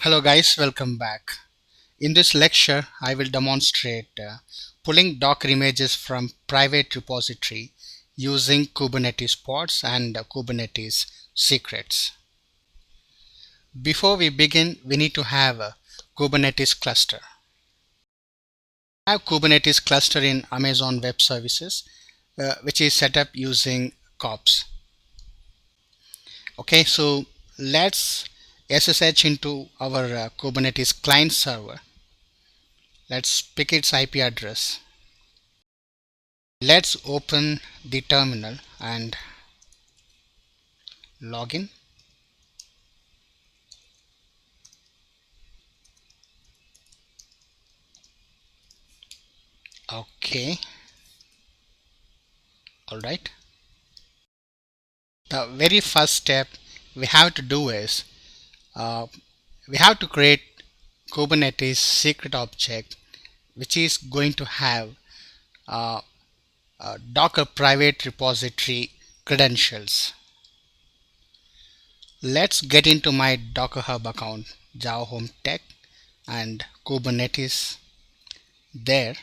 Hello guys, welcome back. In this lecture, I will demonstrate pulling Docker images from private repository using Kubernetes pods and Kubernetes secrets. Before we begin, we need to have a Kubernetes cluster. I have Kubernetes cluster in Amazon Web Services, which is set up using kops. Okay, so let's SSH into our Kubernetes client server. Let's pick its IP address. Let's open the terminal and log in. Okay, alright. The very first step we have to do is uh, we have to create Kubernetes secret object which is going to have uh, Docker private repository credentials. Let's get into my Docker Hub account, Java Home Tech and Kubernetes. There,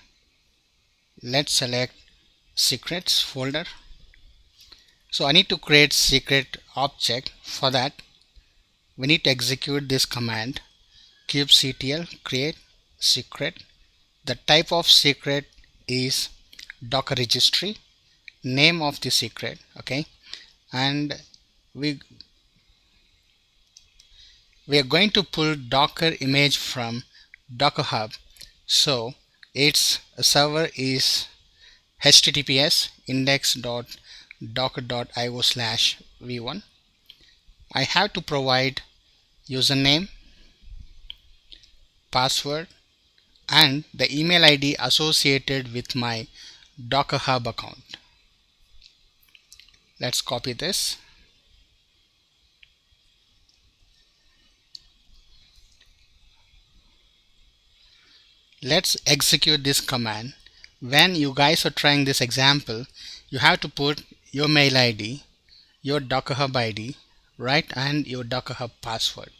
let's select secrets folder. So I need to create secret object. For that, we need to execute this command kubectl create secret. The type of secret is Docker registry, name of the secret, okay, and we we are going to pull Docker image from Docker Hub. So its server is https index.docker.io/v1. I have to provide username, password, and the email ID associated with my Docker Hub account. Let's copy this. Let's execute this command. When you guys are trying this example, you have to put your mail ID, your Docker Hub ID, right, and your Docker Hub password.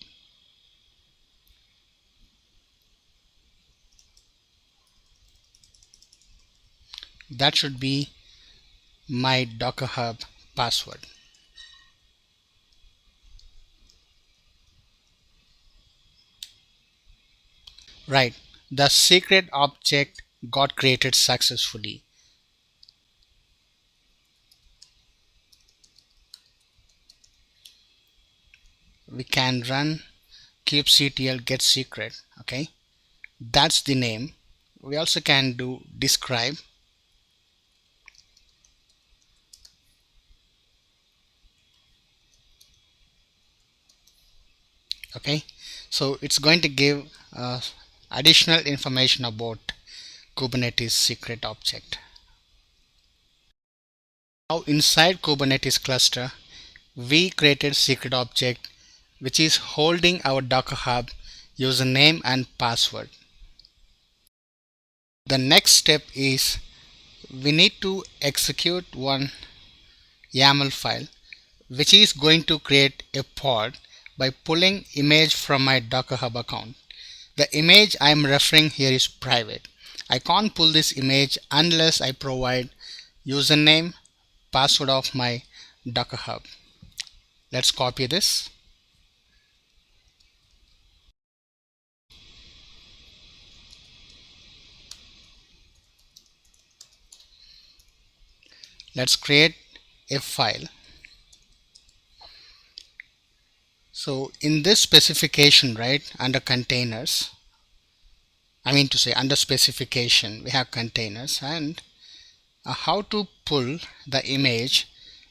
That should be my Docker Hub password. Right, the secret object got created successfully. We can run kubectl get secret, okay, that's the name. We also can do describe, okay, so it's going to give additional information about Kubernetes secret object. Now inside Kubernetes cluster we created secret object which is holding our Docker Hub username and password. The next step is we need to execute one YAML file which is going to create a pod by pulling image from my Docker Hub account. The image I am referring here is private. I can't pull this image unless I provide username, password of my Docker Hub. Let's copy this. Let's create a file. So in this specification, right, under containers, I mean to say under specification, we have containers and how to pull the image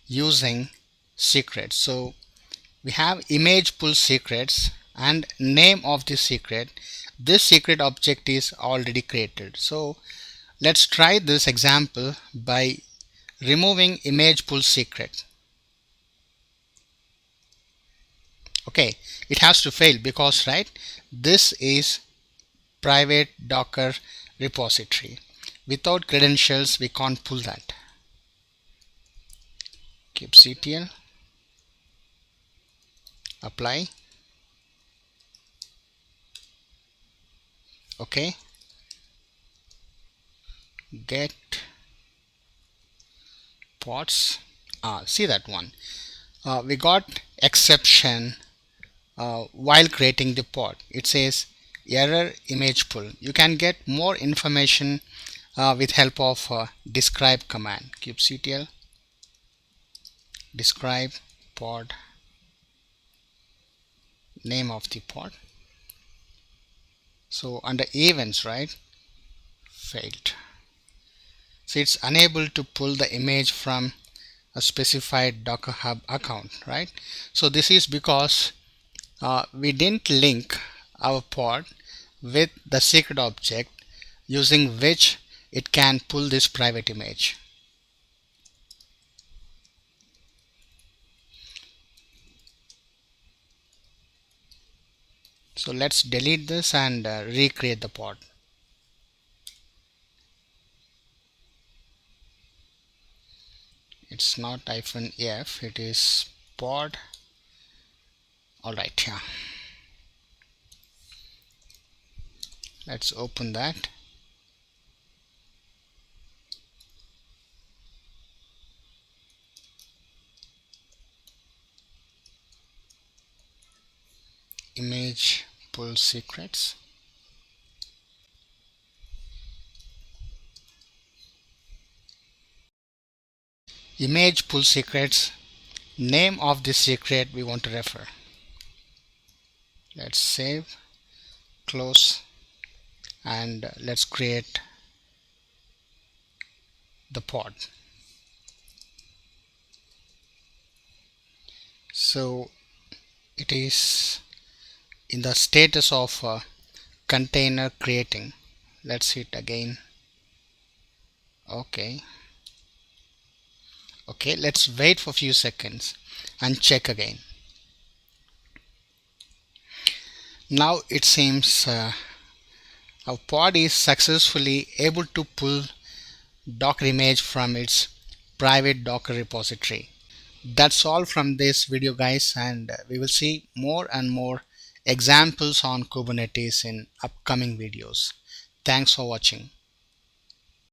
using secrets. So we have image pull secrets and name of the secret. This secret object is already created. So let's try this example by removing image pull secret. Okay, it has to fail because, right, this is private Docker repository. Without credentials we can't pull that. kubectl apply. Okay, get pods. See that one. We got exception while creating the pod. It says error image pull. You can get more information with help of describe command. kubectl describe pod, name of the pod. So under events, right, failed. So it's unable to pull the image from a specified Docker Hub account, right? So this is because we didn't link our pod with the secret object using which it can pull this private image. So let's delete this and recreate the pod. It's not -f, it is pod. Alright, yeah. Let's open that. Image pull secrets. Image pull secrets. Name of the secret we want to refer. Let's save, close, and let's create the pod. So it is in the status of container creating. Let's hit again. Okay, let's wait for a few seconds and check again. Now it seems our pod is successfully able to pull Docker image from its private Docker repository. That's all from this video, guys, and we will see more and more examples on Kubernetes in upcoming videos. Thanks for watching.